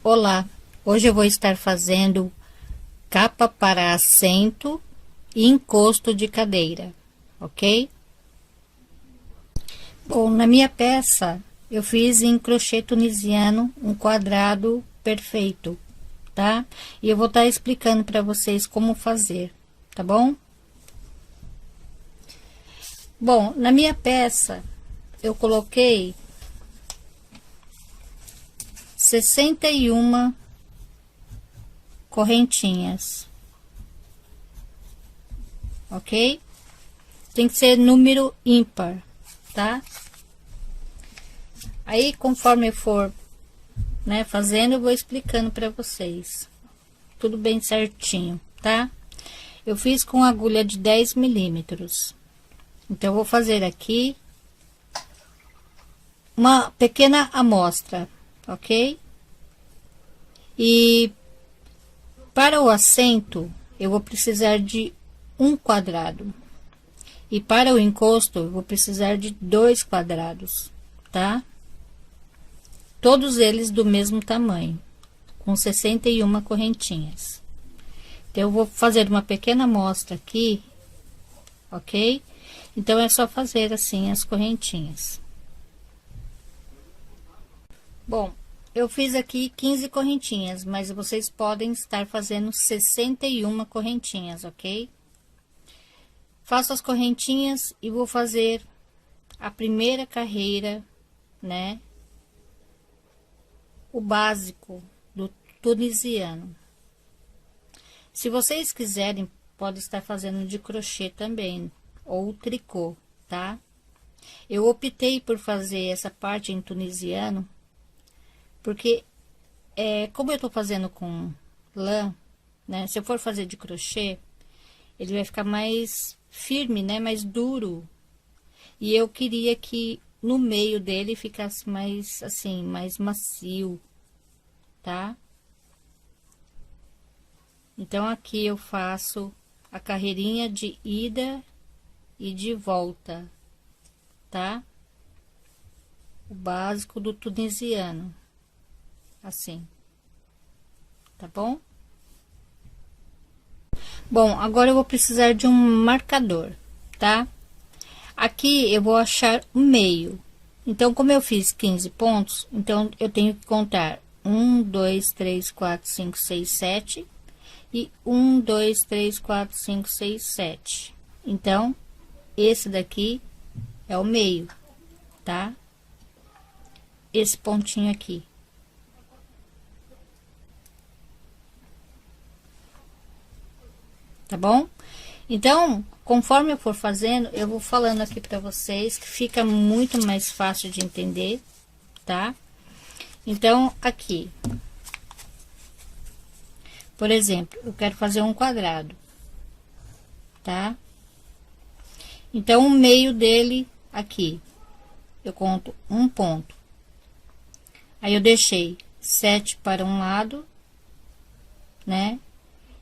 Olá, hoje eu vou estar fazendo capa para assento e encosto de cadeira, ok? Bom, na minha peça eu fiz em crochê tunisiano um quadrado perfeito, tá? E eu vou estar explicando para vocês como fazer, tá bom? Bom, na minha peça eu coloquei 61 correntinhas, ok? Tem que ser número ímpar, tá? Aí, conforme eu for, né, fazendo, eu vou explicando para vocês. Tudo bem certinho, tá? Eu fiz com agulha de 10 milímetros. Então, eu vou fazer aqui uma pequena amostra, ok? E para o assento, eu vou precisar de um quadrado. E para o encosto, eu vou precisar de 2 quadrados, tá? Todos eles do mesmo tamanho, com 61 correntinhas. Então, eu vou fazer uma pequena amostra aqui, ok? Então, é só fazer assim as correntinhas. Bom, eu fiz aqui 15 correntinhas, mas vocês podem estar fazendo 61 correntinhas, ok? Faço as correntinhas e vou fazer a primeira carreira, né? O básico do tunisiano. Se vocês quiserem, pode estar fazendo de crochê também, ou tricô, tá? Eu optei por fazer essa parte em tunisiano, porque como eu tô fazendo com lã, né? Se eu for fazer de crochê, ele vai ficar mais firme, né? Mais duro. E eu queria que no meio dele ficasse mais assim, mais macio, tá? Então, aqui eu faço a carreirinha de ida e de volta, tá? O básico do tunisiano, assim, tá bom? Bom, agora eu vou precisar de um marcador, tá? Aqui eu vou achar o meio. Então, como eu fiz 15 pontos, então eu tenho que contar 1, 2, 3, 4, 5, 6, 7 e 1, 2, 3, 4, 5, 6, 7. Então, esse daqui é o meio, tá? Esse pontinho aqui. Tá bom? Então, conforme eu for fazendo, eu vou falando aqui pra vocês, que fica muito mais fácil de entender, tá? Então, aqui, por exemplo, eu quero fazer um quadrado, tá? Então, o meio dele aqui, eu conto um ponto. Aí, eu deixei 7 para um lado, né?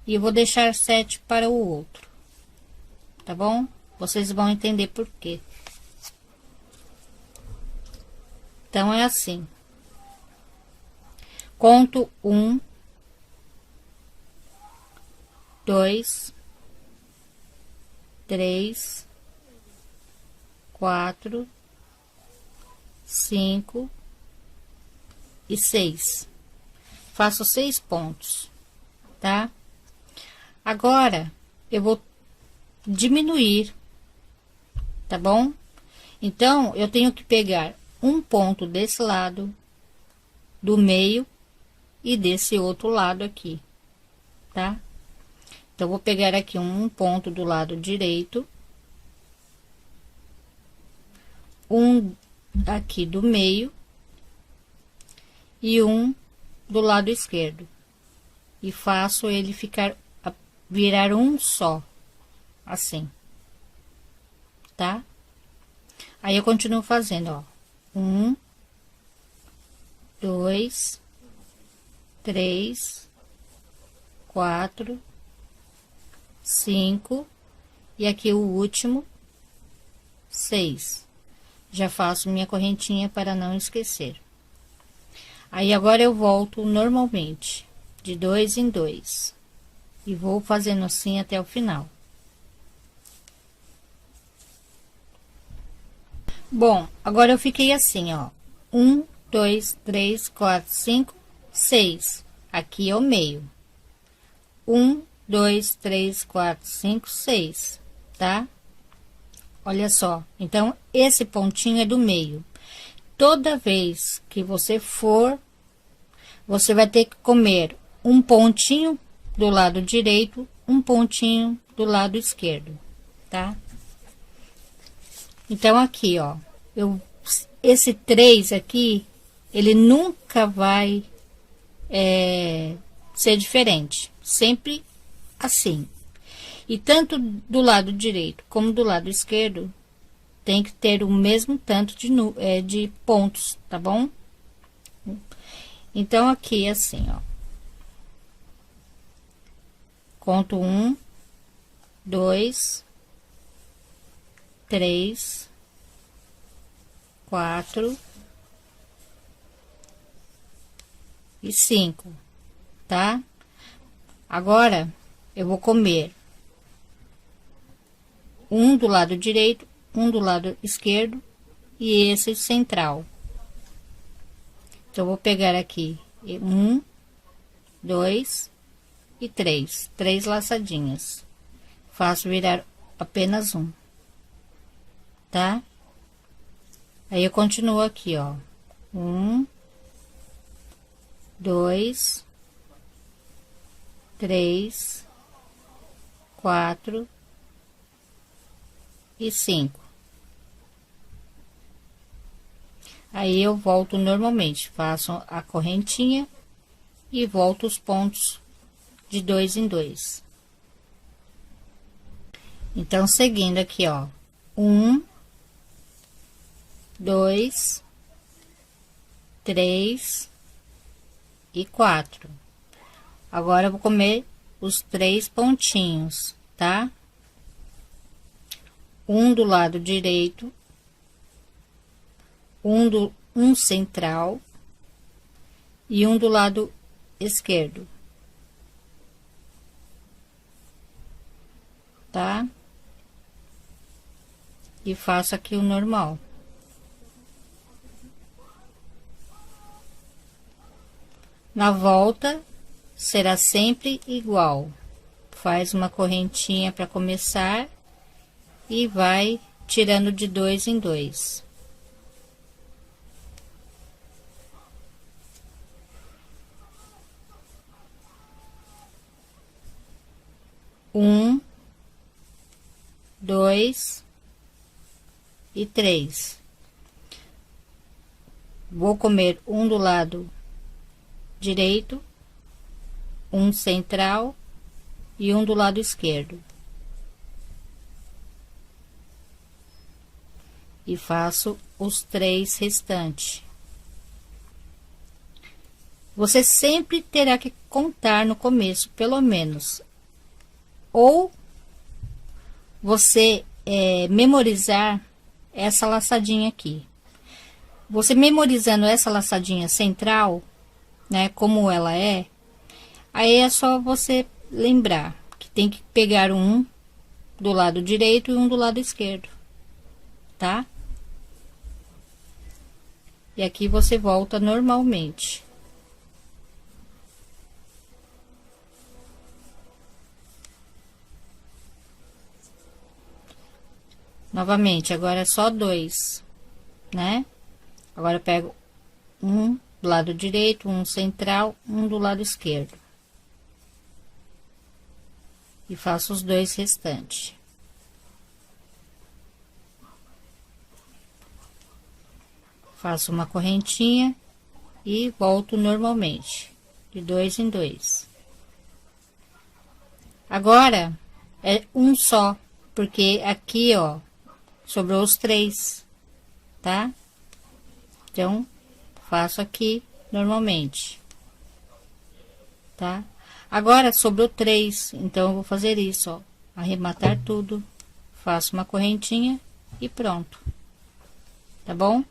E eu vou deixar 7 para o outro, tá bom? Vocês vão entender por quê. Então, é assim. Conto 1, 2, 3, 4, 5 e 6. Faço 6 pontos, tá? Agora, eu vou diminuir, tá bom? Então, eu tenho que pegar um ponto desse lado, do meio, e desse outro lado aqui, tá? Então, vou pegar aqui um ponto do lado direito, um aqui do meio, e um do lado esquerdo. E faço ele virar um só, assim, tá? Aí, eu continuo fazendo, ó. 1, 2, 3, 4, 5, e aqui o último, 6. Já faço minha correntinha para não esquecer. Aí agora eu volto normalmente, de 2 em 2, e vou fazendo assim até o final. Bom, agora eu fiquei assim, ó, 1, 2, 3, 4, 5, 6. Aqui é o meio. 1, 2, 3, 4, 5, 6, tá? Olha só, então esse pontinho é do meio. Toda vez que você for, você vai ter que comer um pontinho do lado direito, um pontinho do lado esquerdo, tá? Então, aqui, ó, esse 3 aqui, ele nunca vai ser diferente, sempre assim. E tanto do lado direito como do lado esquerdo, tem que ter o mesmo tanto de pontos, tá bom? Então, aqui, assim, ó. Conto 1, 2, 3, 4 e 5, tá? Agora, eu vou comer um do lado direito, um do lado esquerdo e esse central. Então, eu vou pegar aqui 1, 2 e 3, 3 laçadinhas. Faço virar apenas um, tá? Aí, eu continuo aqui, ó. 1, 2, 3, 4 e 5. Aí, eu volto normalmente, faço a correntinha e volto os pontos de 2 em 2. Então, seguindo aqui, ó, 1, 2, 3 e 4. Agora, eu vou comer os 3 pontinhos, tá? Um do lado direito, um central e um do lado esquerdo, tá? E faço aqui o normal. Na volta, será sempre igual. Faz uma correntinha para começar e vai tirando de 2 em 2. Um, 2 e 3. Vou comer um do lado direito, um central e um do lado esquerdo. E faço os 3 restantes. Você sempre terá que contar no começo, pelo menos, ou você memorizar essa laçadinha aqui. Você memorizando essa laçadinha central, né, como ela é, aí é só você lembrar que tem que pegar um do lado direito e um do lado esquerdo, tá? E aqui você volta normalmente. Novamente, agora é só 2, né? Agora eu pego um do lado direito, um central, um do lado esquerdo. E faço os 2 restantes. Faço uma correntinha e volto normalmente, de 2 em 2. Agora, é um só, porque aqui, ó, sobrou os 3, tá? Então, faço aqui normalmente, tá? Agora, sobrou 3, então eu vou fazer isso, ó, arrematar tudo, faço uma correntinha e pronto, tá bom?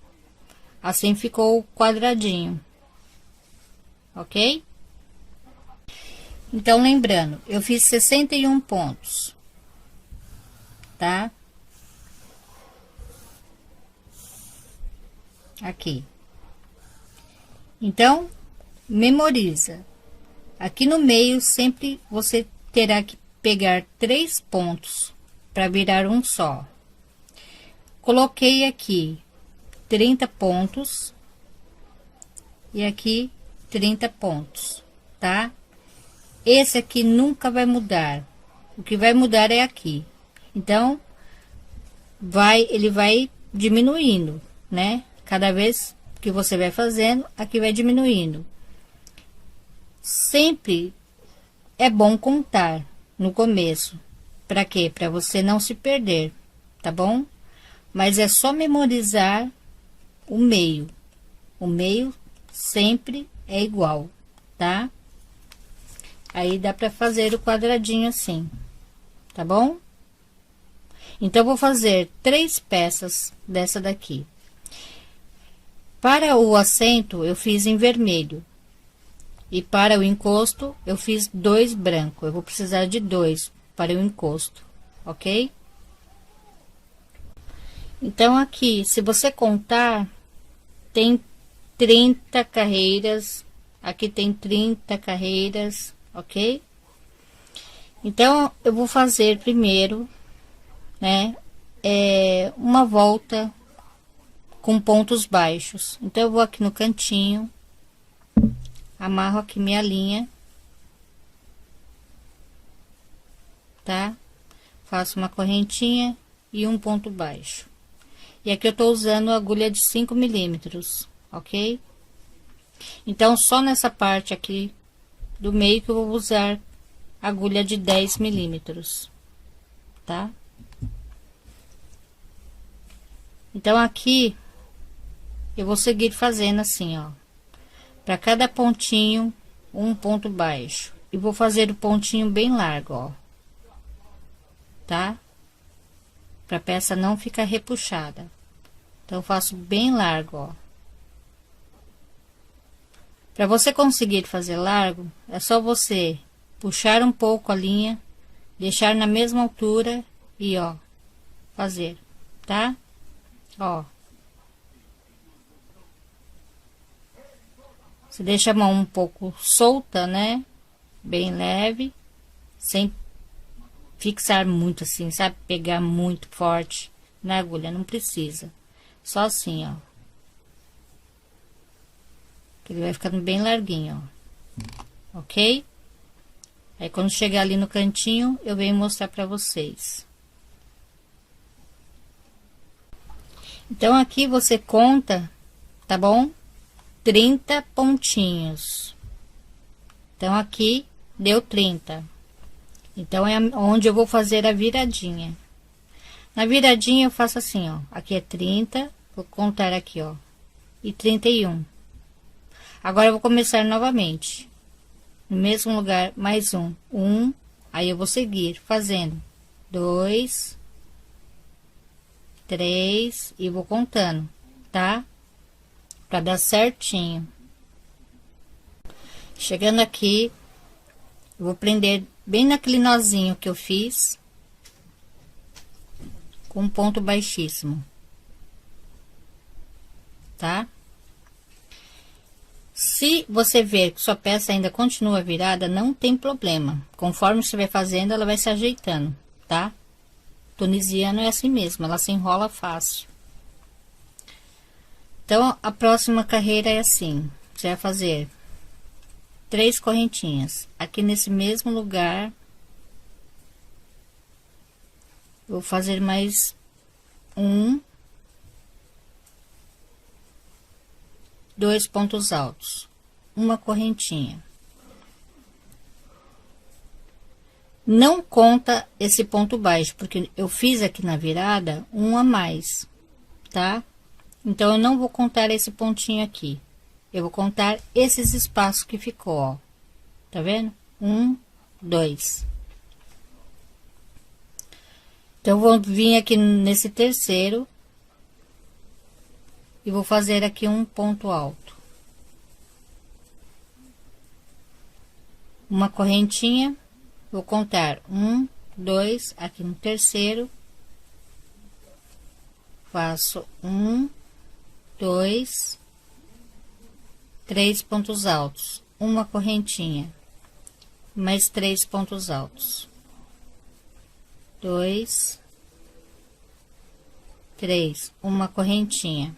Assim ficou quadradinho. ok? Então, lembrando, eu fiz 61 pontos, tá? Aqui. Então, memoriza. Aqui no meio, sempre você terá que pegar 3 pontos para virar um só. Coloquei aqui 30 pontos e aqui 30 pontos, tá? Esse aqui nunca vai mudar. O que vai mudar é aqui. Então, ele vai diminuindo, né? Cada vez que você vai fazendo, aqui vai diminuindo. Sempre é bom contar no começo. Para quê? Para você não se perder, tá bom? Mas é só memorizar o meio. O meio sempre é igual, tá? Aí dá para fazer o quadradinho assim, tá bom? Então, vou fazer 3 peças dessa daqui. Para o assento, eu fiz em vermelho. E para o encosto, eu fiz 2 branco. Eu vou precisar de 2 para o encosto, ok? Então, aqui, se você contar, tem 30 carreiras. Aqui tem 30 carreiras, ok? Então, eu vou fazer primeiro, né, uma volta com pontos baixos. Então, eu vou aqui no cantinho, amarro aqui minha linha, tá? Faço uma correntinha e um ponto baixo. E aqui eu tô usando agulha de 5 milímetros, ok? Então, só nessa parte aqui do meio que eu vou usar agulha de 10 milímetros, tá? Então, aqui eu vou seguir fazendo assim, ó. Para cada pontinho, um ponto baixo. E vou fazer o pontinho bem largo, ó. Tá? Pra peça não ficar repuxada. Então, eu faço bem largo, ó. Para você conseguir fazer largo, é só você puxar um pouco a linha, deixar na mesma altura e, ó, fazer, tá? Ó. Você deixa a mão um pouco solta, né? Bem leve, sem fixar muito assim, sabe? Pegar muito forte na agulha, não precisa. Só assim, ó. Que ele vai ficando bem larguinho, ó. Ok? Aí, quando chegar ali no cantinho, eu venho mostrar pra vocês. Então, aqui você conta, tá bom? 30 pontinhos. Então, aqui deu 30. Então, é onde eu vou fazer a viradinha. Na viradinha, eu faço assim, ó. Aqui é 30, vou contar aqui, ó. E 31. Agora, eu vou começar novamente. No mesmo lugar, mais um. Aí eu vou seguir fazendo 2, 3 e vou contando, tá? Pra dar certinho. Chegando aqui, eu vou prender bem naquele nozinho que eu fiz, com um ponto baixíssimo, tá? Se você ver que sua peça ainda continua virada, não tem problema. Conforme você vai fazendo, ela vai se ajeitando, tá? Tunisiano é assim mesmo, ela se enrola fácil. Então, a próxima carreira é assim. Você vai fazer 3 correntinhas. Aqui nesse mesmo lugar, vou fazer mais 2 pontos altos, uma correntinha. Não conta esse ponto baixo, porque eu fiz aqui na virada um a mais, tá? Então, eu não vou contar esse pontinho aqui. Eu vou contar esses espaços que ficou, ó. Tá vendo? 1, 2. Então, eu vou vir aqui nesse terceiro e vou fazer aqui um ponto alto. uma correntinha, vou contar 1, 2, aqui no terceiro, faço 1, 2, 3 pontos altos, uma correntinha, mais 3 pontos altos, 2, 3, uma correntinha,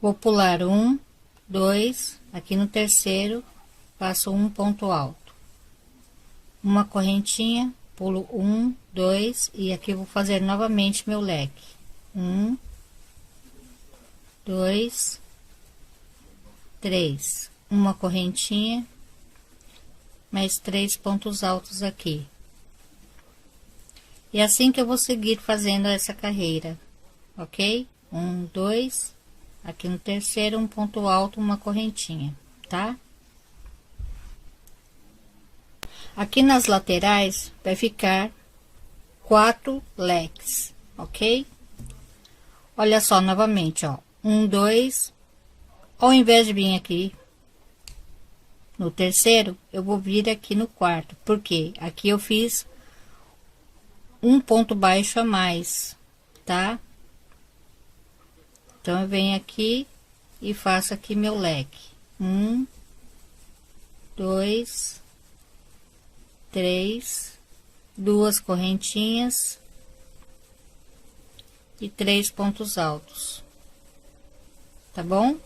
vou pular 1, 2, aqui no terceiro, faço um ponto alto, uma correntinha, pulo 1, 2 e aqui vou fazer novamente meu leque, 1, 2, 3, uma correntinha, mais 3 pontos altos aqui. E assim que eu vou seguir fazendo essa carreira, ok? 1, 2, aqui no terceiro, um ponto alto, uma correntinha, tá? Aqui nas laterais vai ficar 4 leques, ok? Olha só, novamente, ó, 1, 2, ao invés de vir aqui no terceiro, eu vou vir aqui no quarto, porque aqui eu fiz um ponto baixo a mais, tá? Então, eu venho aqui e faço aqui meu leque. 1, 2, 3, 2 correntinhas e 3 pontos altos, tá bom?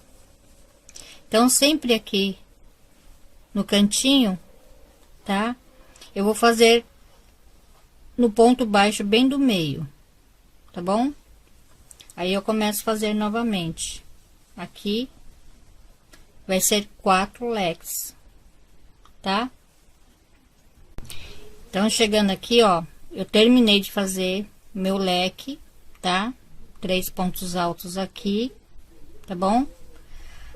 Então, sempre aqui no cantinho, tá? Eu vou fazer no ponto baixo bem do meio, tá bom? Aí eu começo a fazer novamente. Aqui vai ser 4 leques, tá? Então, chegando aqui, ó, eu terminei de fazer meu leque, tá? 3 pontos altos aqui, tá bom?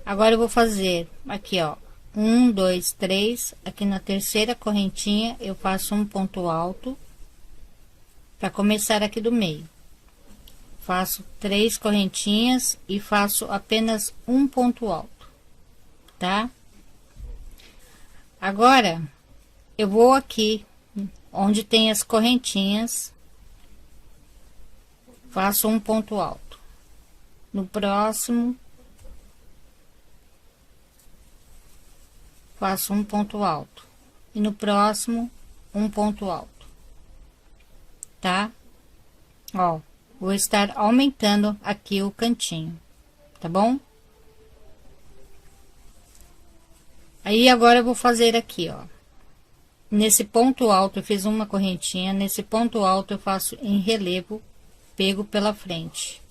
Agora eu vou fazer aqui, ó, 1, 2, 3, aqui na terceira correntinha eu faço um ponto alto para começar aqui do meio. Faço 3 correntinhas e faço apenas um ponto alto, tá? Agora eu vou aqui onde tem as correntinhas, faço um ponto alto. No próximo, faço um ponto alto. E no próximo, um ponto alto, tá? Ó, vou estar aumentando aqui o cantinho, tá bom? Aí, agora eu vou fazer aqui, ó. Nesse ponto alto, eu fiz uma correntinha. Nesse ponto alto, eu faço em relevo, pego pela frente.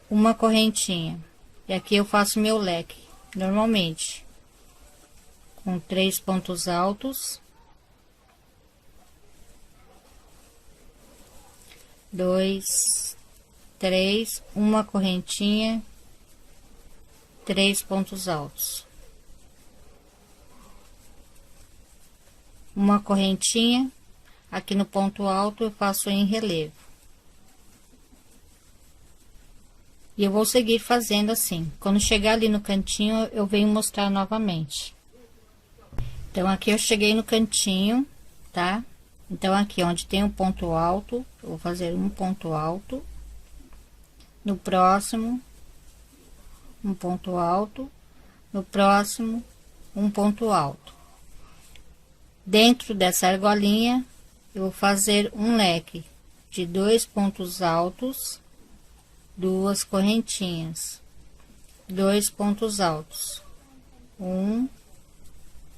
Uma correntinha. E aqui eu faço meu leque, normalmente. Com 3 pontos altos. 2, 3, uma correntinha, 3 pontos altos, uma correntinha, aqui no ponto alto eu faço em relevo. E eu vou seguir fazendo assim. Quando chegar ali no cantinho, eu venho mostrar novamente. Então, aqui eu cheguei no cantinho, tá? Então, aqui onde tem um ponto alto, eu vou fazer um ponto alto. No próximo, um ponto alto. No próximo, um ponto alto. Dentro dessa argolinha, eu vou fazer um leque de 2 pontos altos, 2 correntinhas, 2 pontos altos, 1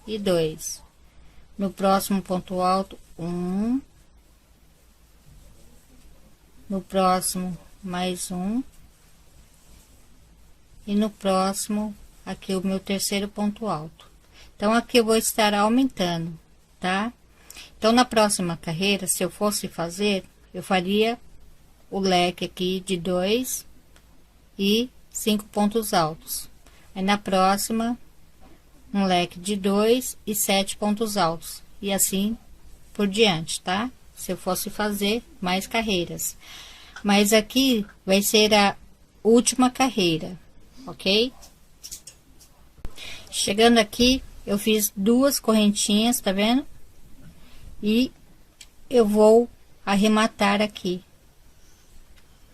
e 2. No próximo ponto alto, 1. No próximo, mais um. E no próximo, aqui o meu terceiro ponto alto. Então, aqui eu vou estar aumentando, tá? Então, na próxima carreira, se eu fosse fazer, eu faria o leque aqui de 2 e 5 pontos altos. Aí, na próxima, um leque de 2 e 7 pontos altos. E assim por diante, tá? Se eu fosse fazer mais carreiras. Mas aqui vai ser a última carreira, ok? Chegando aqui, eu fiz 2 correntinhas, tá vendo? E eu vou arrematar aqui,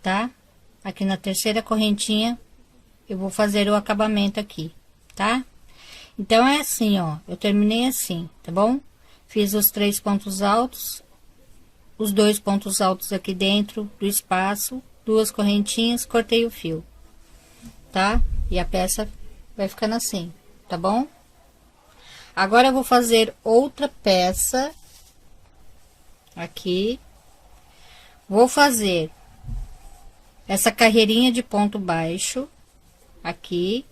tá? Aqui na terceira correntinha, eu vou fazer o acabamento aqui, tá? Então, é assim, ó, eu terminei assim, tá bom? Fiz os 3 pontos altos, os 2 pontos altos aqui dentro do espaço, 2 correntinhas, cortei o fio, tá? E a peça vai ficando assim, tá bom? Agora eu vou fazer outra peça aqui. Vou fazer essa carreirinha de ponto baixo aqui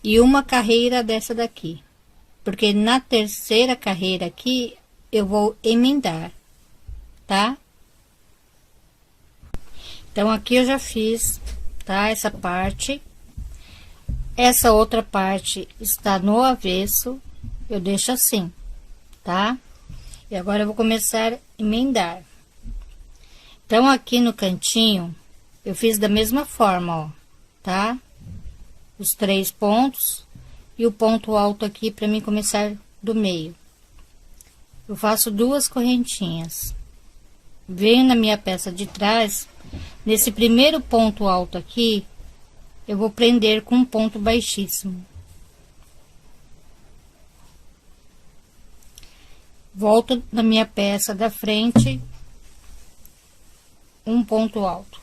e uma carreira dessa daqui, porque na terceira carreira aqui eu vou emendar, tá? Então aqui eu já fiz, tá? Essa parte. Essa outra parte está no avesso, eu deixo assim, tá? E agora eu vou começar a emendar. Então, aqui no cantinho, eu fiz da mesma forma, ó, tá? Os 3 pontos e o ponto alto aqui para mim começar do meio. Eu faço 2 correntinhas. Venho na minha peça de trás, nesse primeiro ponto alto aqui, eu vou prender com um ponto baixíssimo. Volto na minha peça da frente, um ponto alto.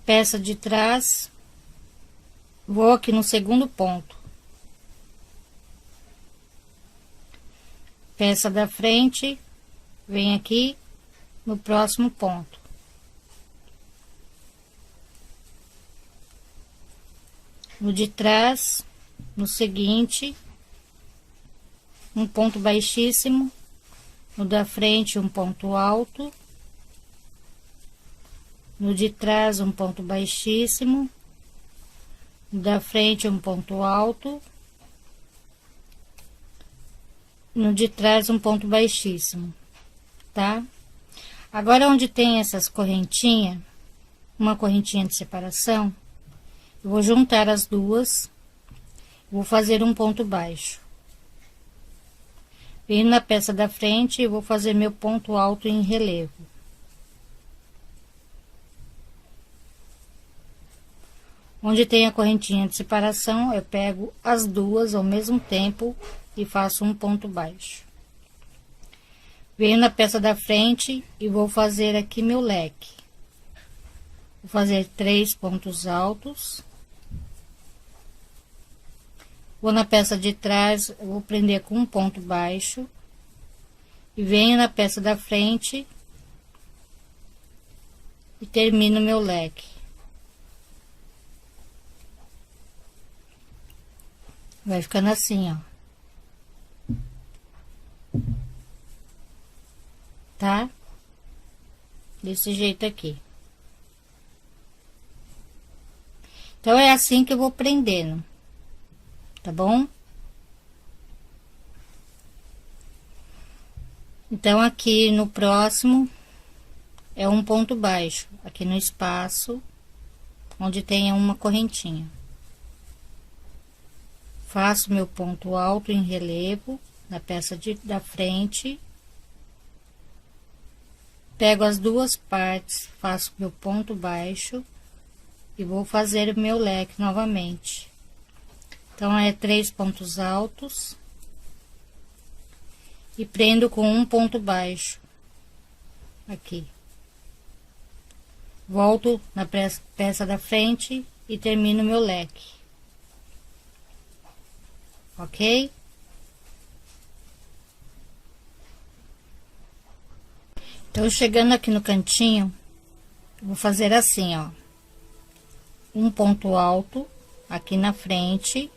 Peça de trás, vou aqui no segundo ponto. Peça da frente, vem aqui no próximo ponto. No de trás, no seguinte, um ponto baixíssimo, no da frente um ponto alto, no de trás um ponto baixíssimo, no da frente um ponto alto, no de trás um ponto baixíssimo, tá? Agora, onde tem essas correntinhas, uma correntinha de separação, eu vou juntar as duas, vou fazer um ponto baixo. Venho na peça da frente e vou fazer meu ponto alto em relevo. Onde tem a correntinha de separação, eu pego as duas ao mesmo tempo e faço um ponto baixo. Venho na peça da frente e vou fazer aqui meu leque. Vou fazer 3 pontos altos. Vou na peça de trás, eu vou prender com um ponto baixo. E venho na peça da frente e termino meu leque. Vai ficando assim, ó. Tá? Desse jeito aqui. Então, é assim que eu vou prendendo. Tá bom? Então, aqui no próximo é um ponto baixo, aqui no espaço onde tem uma correntinha. Faço meu ponto alto em relevo na peça da frente. Pego as duas partes, faço meu ponto baixo e vou fazer o meu leque novamente. Então, é 3 pontos altos e prendo com um ponto baixo aqui. Volto na peça da frente e termino meu leque. Ok? Então, chegando aqui no cantinho, vou fazer assim, ó. Um ponto alto aqui na frente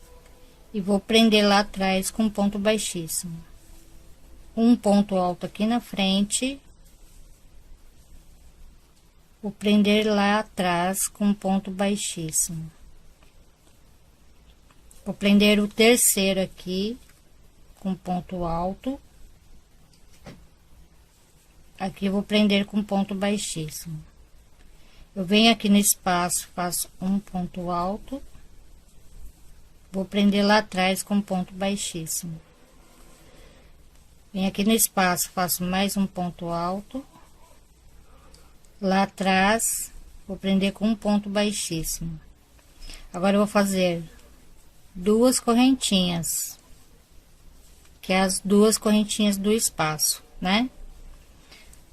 e vou prender lá atrás com um ponto baixíssimo. Um ponto alto aqui na frente, vou prender lá atrás com um ponto baixíssimo. Vou prender o terceiro aqui com ponto alto. Aqui eu vou prender com ponto baixíssimo. Eu venho aqui no espaço, faço um ponto alto, vou prender lá atrás com ponto baixíssimo. Venho aqui no espaço, faço mais um ponto alto, lá atrás, vou prender com um ponto baixíssimo. Agora eu vou fazer duas correntinhas, que é as duas correntinhas do espaço, né?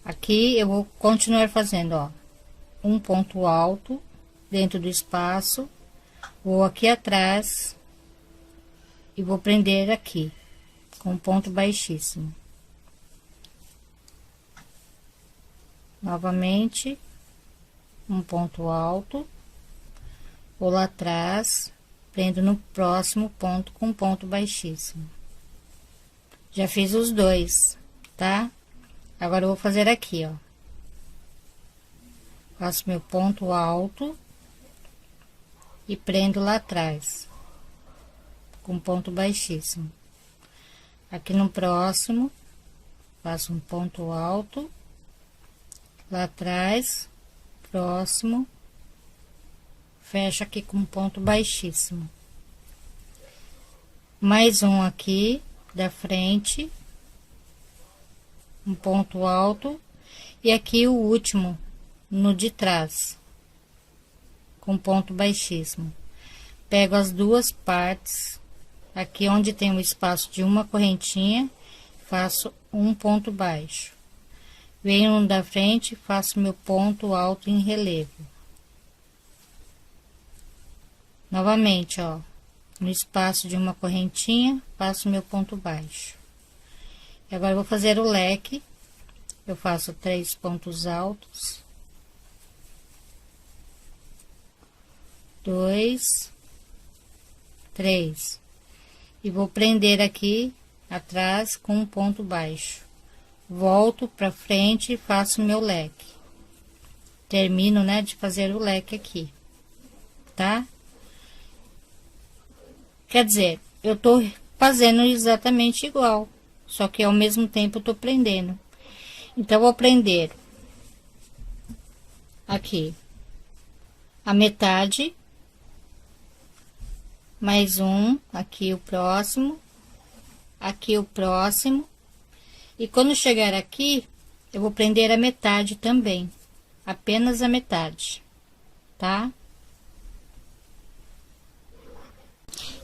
Aqui eu vou continuar fazendo, ó, um ponto alto dentro do espaço, vou aqui atrás e vou prender aqui com ponto baixíssimo. Novamente, um ponto alto, vou lá atrás, prendo no próximo ponto com ponto baixíssimo. Já fiz os dois, tá? Agora eu vou fazer aqui, ó. Faço meu ponto alto e prendo lá atrás com ponto baixíssimo. Aqui no próximo, faço um ponto alto, lá atrás, próximo, fecho aqui com ponto baixíssimo. Mais um aqui da frente, um ponto alto, e aqui o último no de trás, com ponto baixíssimo. Pego as duas partes, aqui onde tem o espaço de uma correntinha, faço um ponto baixo. Venho no da frente, faço meu ponto alto em relevo. Novamente, ó, no espaço de uma correntinha, faço meu ponto baixo. E agora eu vou fazer o leque. Eu faço 3 pontos altos, 2, 3, e vou prender aqui atrás com um ponto baixo. Volto para frente e faço meu leque. Termino, né, de fazer o leque aqui, tá? Quer dizer, eu tô fazendo exatamente igual, só que ao mesmo tempo eu tô prendendo. Então, eu vou prender aqui a metade, mais um, aqui o próximo, aqui o próximo, e quando chegar aqui, eu vou prender a metade também, apenas a metade, tá?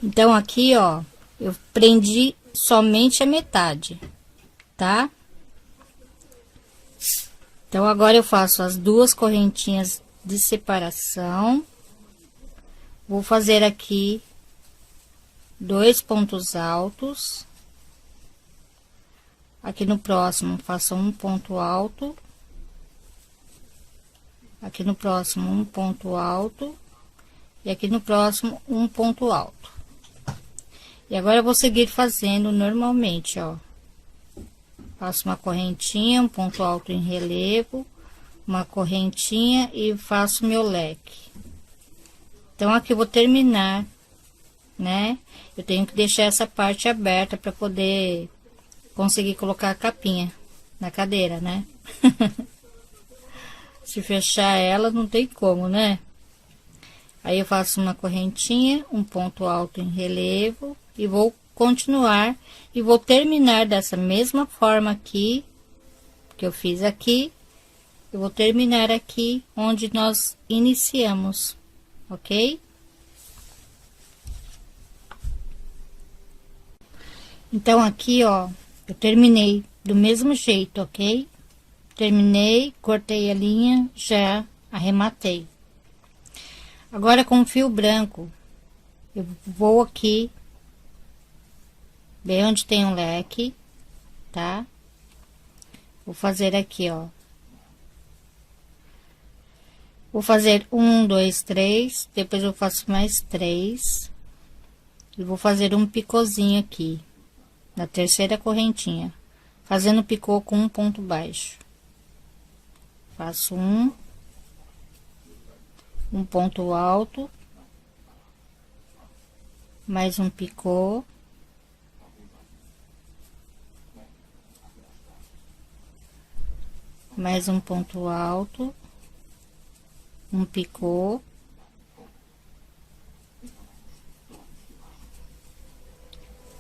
Então, aqui, ó, eu prendi somente a metade, tá? Então, agora eu faço as duas correntinhas de separação. Vou fazer aqui 2 pontos altos. Aqui no próximo, faço um ponto alto. Aqui no próximo, um ponto alto. E aqui no próximo, um ponto alto. E agora eu vou seguir fazendo normalmente, ó. Faço uma correntinha, um ponto alto em relevo, uma correntinha e faço meu leque. Então, aqui eu vou terminar, né? Eu tenho que deixar essa parte aberta para poder conseguir colocar a capinha na cadeira, né? Se fechar ela, não tem como, né? Aí eu faço uma correntinha, um ponto alto em relevo e vou continuar e vou terminar dessa mesma forma aqui que eu fiz aqui. Eu vou terminar aqui onde nós iniciamos, ok? Então, aqui, ó, eu terminei do mesmo jeito, ok? Terminei, cortei a linha, já arrematei. Agora, com fio branco, eu vou aqui, bem onde tem um leque, tá? Vou fazer aqui, ó. Vou fazer 1, 2, 3, depois eu faço mais 3. E vou fazer um picôzinho aqui, na terceira correntinha, fazendo picô com um ponto baixo. Faço um ponto alto, mais um picô, mais um ponto alto, um picô,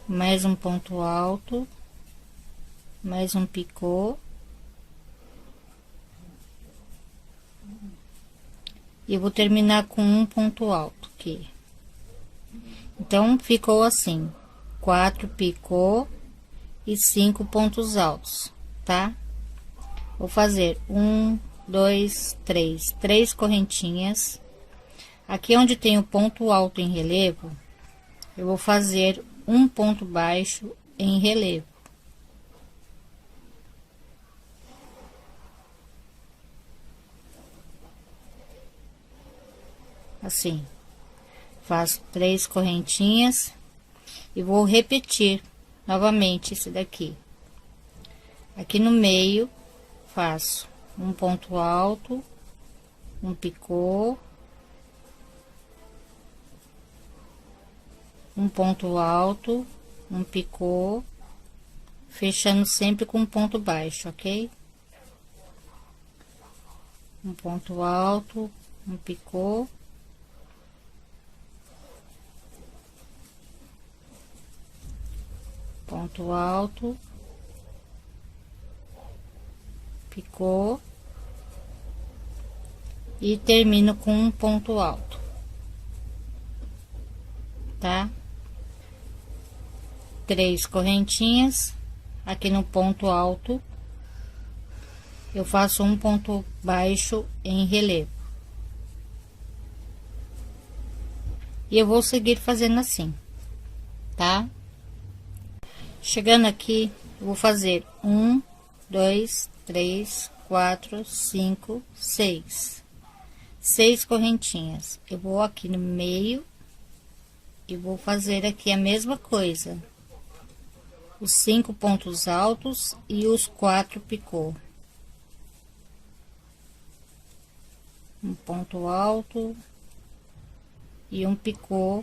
mais um ponto alto, mais um picô, e eu vou terminar com um ponto alto aqui. Então, ficou assim, 4 picô e 5 pontos altos, tá? Vou fazer 1, 2, 3 correntinhas. Aqui onde tem o ponto alto em relevo, eu vou fazer um ponto baixo em relevo. Assim, faço 3 correntinhas e vou repetir novamente esse daqui. Aqui no meio, faço um ponto alto, um picô, um ponto alto, um picô, fechando sempre com um ponto baixo, ok? Um ponto alto, um picô, ponto alto, picô e termino com um ponto alto, tá? 3 correntinhas. Aqui no ponto alto eu faço um ponto baixo em relevo e eu vou seguir fazendo assim, tá? Chegando aqui, eu vou fazer 1, 2, 3, 4, 5, 6 correntinhas. Eu vou aqui no meio e vou fazer aqui a mesma coisa, os 5 pontos altos e os 4 picô. Um ponto alto e um picô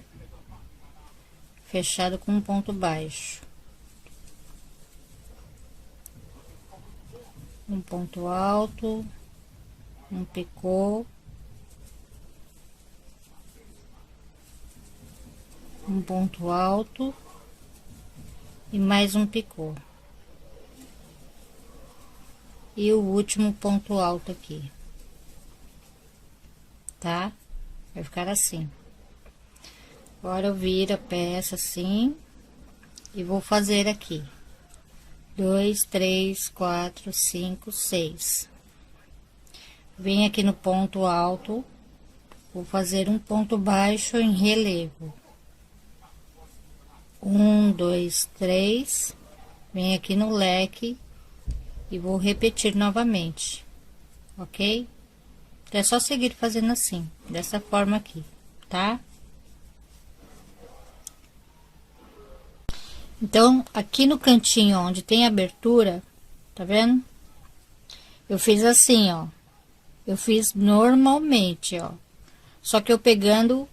fechado com um ponto baixo. Um ponto alto, um picô, um ponto alto e mais um picô. E o último ponto alto aqui, tá? Vai ficar assim. Agora eu viro a peça assim e vou fazer aqui 2, 3, 4, 5, 6. Vem aqui no ponto alto, vou fazer um ponto baixo em relevo. 1, 2, 3. Vem aqui no leque e vou repetir novamente, ok? Então, é só seguir fazendo assim, dessa forma aqui, tá? Então, aqui no cantinho onde tem abertura, tá vendo? Eu fiz assim, ó. Eu fiz normalmente, ó. Só que eu pegando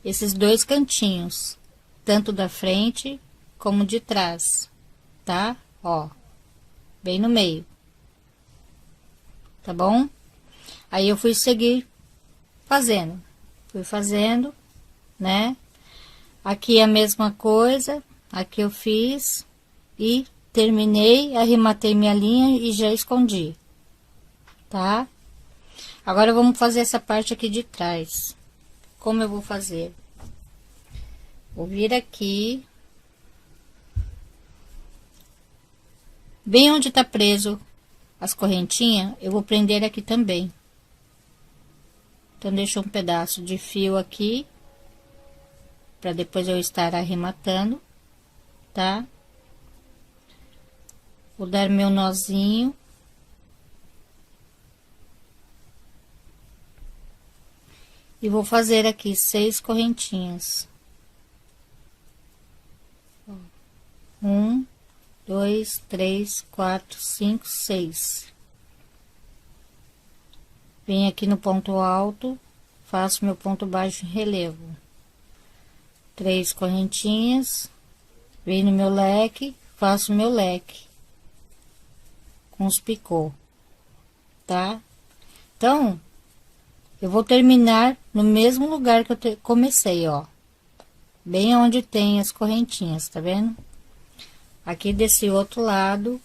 esses 2 cantinhos, tanto da frente como de trás, tá? Ó, bem no meio. Tá bom? Aí eu fui seguir fazendo. Fui fazendo, né? Aqui a mesma coisa. Aqui eu fiz e terminei, arrematei minha linha e já escondi, tá? Agora vamos fazer essa parte aqui de trás. Como eu vou fazer? Vou vir aqui, bem onde tá preso as correntinhas, eu vou prender aqui também. Então, deixo um pedaço de fio aqui, para depois eu estar arrematando, tá? Vou dar meu nozinho. E vou fazer aqui 6 correntinhas. 1, 2, 3, 4, 5, 6. Venho aqui no ponto alto, faço meu ponto baixo em relevo. 3 correntinhas, venho no meu leque, faço meu leque com os picô, tá? Então, Eu vou terminar no mesmo lugar que eu comecei, ó. Bem onde tem as correntinhas, tá vendo? Aqui desse outro lado,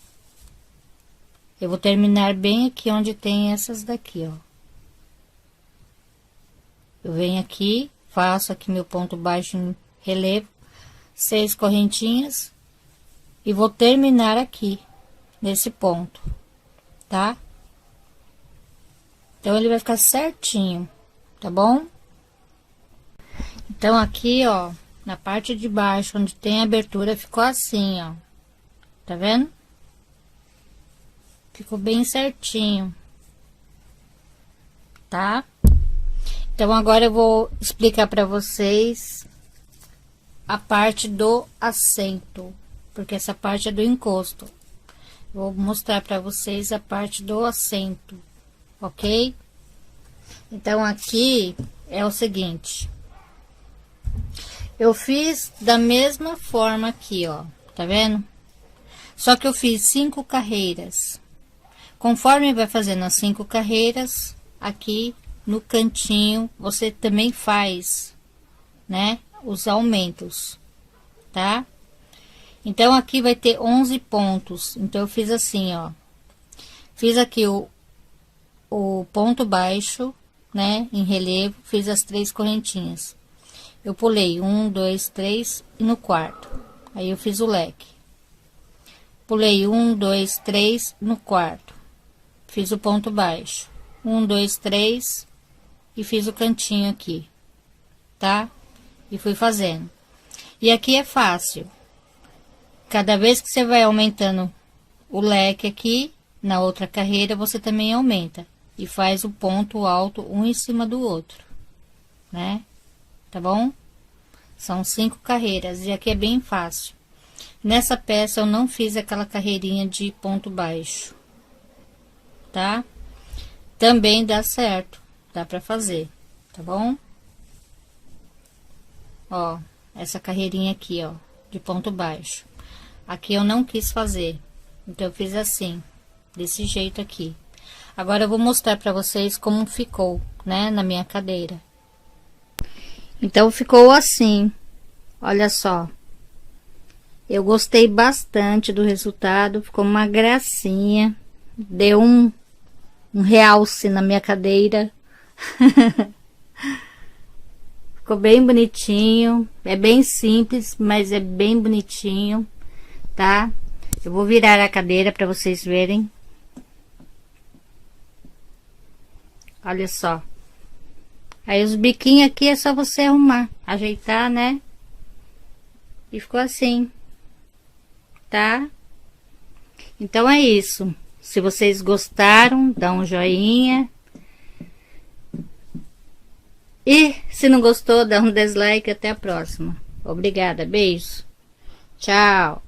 eu vou terminar bem aqui onde tem essas daqui, ó. Eu venho aqui, faço aqui meu ponto baixo em relevo, 6 correntinhas, e vou terminar aqui, nesse ponto, tá? Então, ele vai ficar certinho, tá bom? Então, aqui, ó, na parte de baixo, onde tem abertura, ficou assim, ó. Tá vendo? Ficou bem certinho, tá? Então, agora eu vou explicar pra vocês a parte do assento, porque essa parte é do encosto. Vou mostrar pra vocês a parte do assento, ok? Então, aqui é o seguinte. Eu fiz da mesma forma aqui, ó, tá vendo? Só que eu fiz 5 carreiras. Conforme vai fazendo as 5 carreiras, aqui no cantinho, você também faz, né, os aumentos, tá? Então, aqui vai ter 11 pontos. Então, eu fiz assim, ó. Fiz aqui o ponto baixo, né, em relevo, fiz as 3 correntinhas. Eu pulei 1, 2, 3 e no quarto. Aí, eu fiz o leque. Pulei 1, 2, 3 no quarto. Fiz o ponto baixo. 1, 2, 3 e fiz o cantinho aqui, tá? E fui fazendo. E aqui é fácil. Cada vez que você vai aumentando o leque aqui, na outra carreira, você também aumenta. E faz o ponto alto um em cima do outro, né? Tá bom? São 5 carreiras e aqui é bem fácil. Nessa peça eu não fiz aquela carreirinha de ponto baixo, tá? Também dá certo, dá pra fazer, tá bom? Ó, essa carreirinha aqui, ó, de ponto baixo. Aqui eu não quis fazer, então eu fiz assim, desse jeito aqui. Agora eu vou mostrar pra vocês como ficou, né, na minha cadeira. Então, ficou assim, olha só. Eu gostei bastante do resultado, ficou uma gracinha. Deu um realce na minha cadeira. Ficou bem bonitinho, é bem simples, mas é bem bonitinho, tá? Eu vou virar a cadeira para vocês verem. Olha só. Aí os biquinhos aqui é só você arrumar, ajeitar, né? E ficou assim, tá? Então é isso. Se vocês gostaram, dá um joinha. E se não gostou, dá um dislike. Até a próxima. Obrigada, beijo. Tchau.